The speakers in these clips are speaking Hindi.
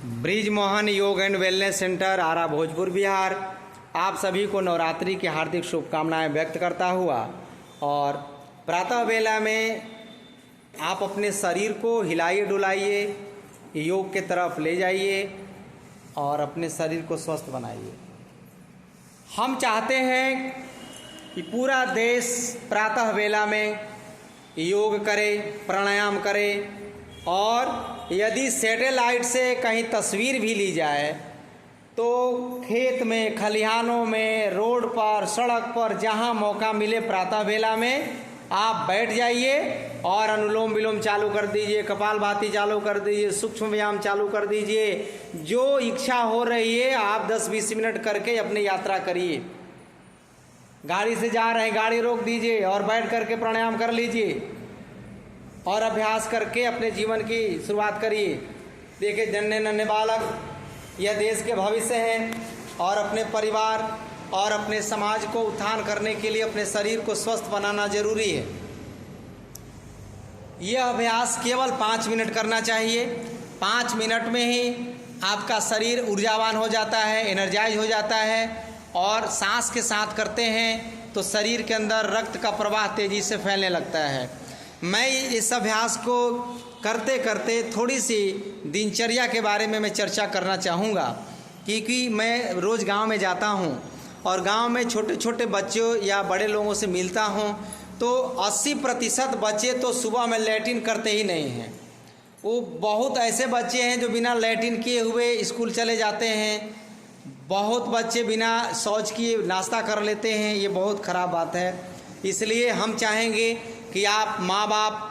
ब्रिज मोहन योग एंड वेलनेस सेंटर आरा भोजपुर बिहार आप सभी को नवरात्रि की हार्दिक शुभकामनाएं व्यक्त करता हुआ और प्रातः बेला में आप अपने शरीर को हिलाइए डुलाइए, योग के तरफ ले जाइए और अपने शरीर को स्वस्थ बनाइए। हम चाहते हैं कि पूरा देश प्रातः बेला में योग करे, प्राणायाम करे और यदि सैटेलाइट से कहीं तस्वीर भी ली जाए तो खेत में, खलिहानों में, रोड पर, सड़क पर जहां मौका मिले प्रातः बेला में आप बैठ जाइए और अनुलोम विलोम चालू कर दीजिए, कपालभाति चालू कर दीजिए, सूक्ष्म व्यायाम चालू कर दीजिए। जो इच्छा हो रही है आप 10-20 मिनट करके अपनी यात्रा करिए। गाड़ी से जा रहे हैं, गाड़ी रोक दीजिए और बैठ करके प्राणायाम कर लीजिए और अभ्यास करके अपने जीवन की शुरुआत करिए। देखिए, नन्हे नन्हे बालक यह देश के भविष्य हैं और अपने परिवार और अपने समाज को उत्थान करने के लिए अपने शरीर को स्वस्थ बनाना जरूरी है। यह अभ्यास केवल 5 मिनट करना चाहिए। 5 मिनट में ही आपका शरीर ऊर्जावान हो जाता है, एनर्जाइज हो जाता है और सांस के साथ करते हैं तो शरीर के अंदर रक्त का प्रवाह तेजी से फैलने लगता है। मैं इस अभ्यास को करते करते थोड़ी सी दिनचर्या के बारे में मैं चर्चा करना चाहूँगा, क्योंकि मैं रोज़ गांव में जाता हूँ और गांव में छोटे छोटे बच्चों या बड़े लोगों से मिलता हूँ तो 80% बच्चे तो सुबह में लैट्रिन करते ही नहीं हैं। वो बहुत ऐसे बच्चे हैं जो बिना लैट्रिन किए हुए स्कूल चले जाते हैं। बहुत बच्चे बिना शौच किए नाश्ता कर लेते हैं। ये बहुत ख़राब बात है। इसलिए हम चाहेंगे कि आप माँ बाप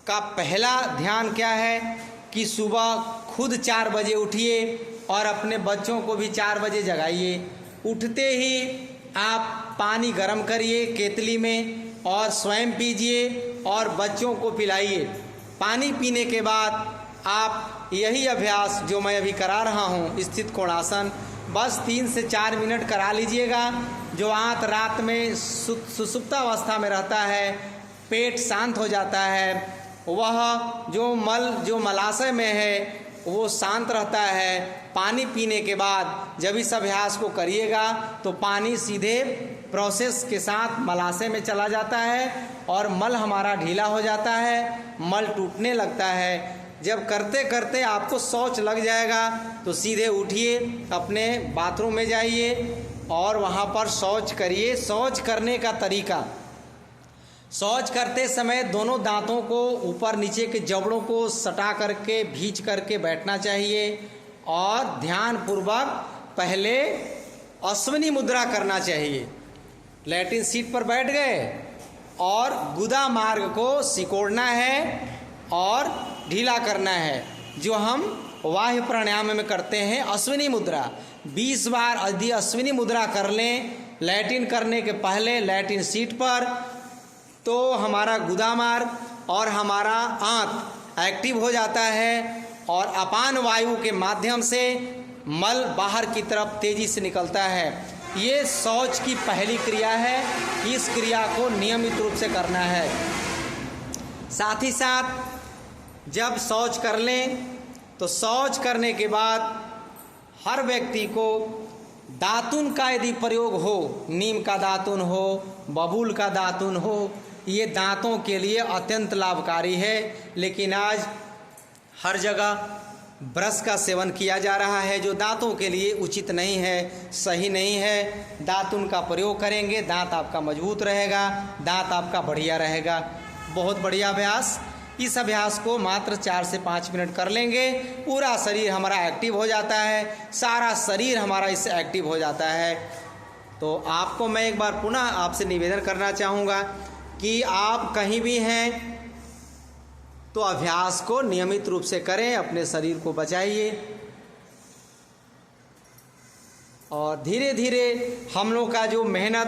का पहला ध्यान क्या है कि सुबह खुद 4 बजे उठिए और अपने बच्चों को भी 4 बजे जगाइए। उठते ही आप पानी गर्म करिए केतली में और स्वयं पीजिए और बच्चों को पिलाइए। पानी पीने के बाद आप यही अभ्यास जो मैं अभी करा रहा हूँ, स्थित कोणासन, बस 3 से 4 मिनट करा लीजिएगा। जो आंत रात में सुसुप्तावस्था में रहता है, पेट शांत हो जाता है, वह जो मलाशय में है वो शांत रहता है। पानी पीने के बाद जब इस अभ्यास को करिएगा तो पानी सीधे प्रोसेस के साथ मलाशय में चला जाता है और मल हमारा ढीला हो जाता है, मल टूटने लगता है। जब करते करते आपको शौच लग जाएगा तो सीधे उठिए, अपने बाथरूम में जाइए और वहाँ पर शौच करिए। शौच करने का तरीका, शौच करते समय दोनों दांतों को ऊपर नीचे के जबड़ों को सटा करके भींच करके बैठना चाहिए और ध्यानपूर्वक पहले अश्विनी मुद्रा करना चाहिए। लैट्रिन सीट पर बैठ गए और गुदा मार्ग को सिकोड़ना है और ढीला करना है, जो हम वाह्य प्राणायाम में करते हैं। अश्विनी मुद्रा 20 बार यदि अश्विनी मुद्रा कर लें लैट्रिन करने के पहले लैट्रिन सीट पर, तो हमारा गुदा मार्ग और हमारा आंत एक्टिव हो जाता है और अपान वायु के माध्यम से मल बाहर की तरफ तेजी से निकलता है। ये शौच की पहली क्रिया है। इस क्रिया को नियमित रूप से करना है। साथ ही साथ जब शौच कर लें तो शौच करने के बाद हर व्यक्ति को दातुन का यदि प्रयोग हो, नीम का दातुन हो, बबूल का दातुन हो, ये दांतों के लिए अत्यंत लाभकारी है। लेकिन आज हर जगह ब्रश का सेवन किया जा रहा है जो दांतों के लिए उचित नहीं है, सही नहीं है। दातुन का प्रयोग करेंगे, दांत आपका मजबूत रहेगा, दांत आपका बढ़िया रहेगा। बहुत बढ़िया अभ्यास। इस अभ्यास को मात्र 4 से 5 मिनट कर लेंगे, पूरा शरीर हमारा एक्टिव हो जाता है, सारा शरीर हमारा इससे एक्टिव हो जाता है। तो आपको मैं एक बार पुनः आपसे निवेदन करना चाहूँगा कि आप कहीं भी हैं तो अभ्यास को नियमित रूप से करें, अपने शरीर को बचाइए और धीरे धीरे हम लोग का जो मेहनत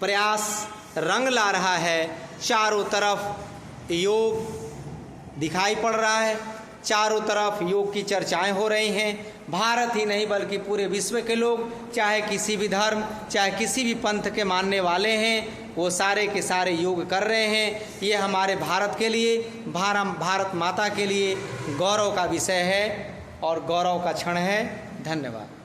प्रयास रंग ला रहा है। चारों तरफ योग दिखाई पड़ रहा है, चारों तरफ योग की चर्चाएं हो रही हैं। भारत ही नहीं बल्कि पूरे विश्व के लोग, चाहे किसी भी धर्म, चाहे किसी भी पंथ के मानने वाले हैं, वो सारे के सारे योग कर रहे हैं। ये हमारे भारत के लिए, भारत माता के लिए गौरव का विषय है। और गौरव का क्षण है। धन्यवाद।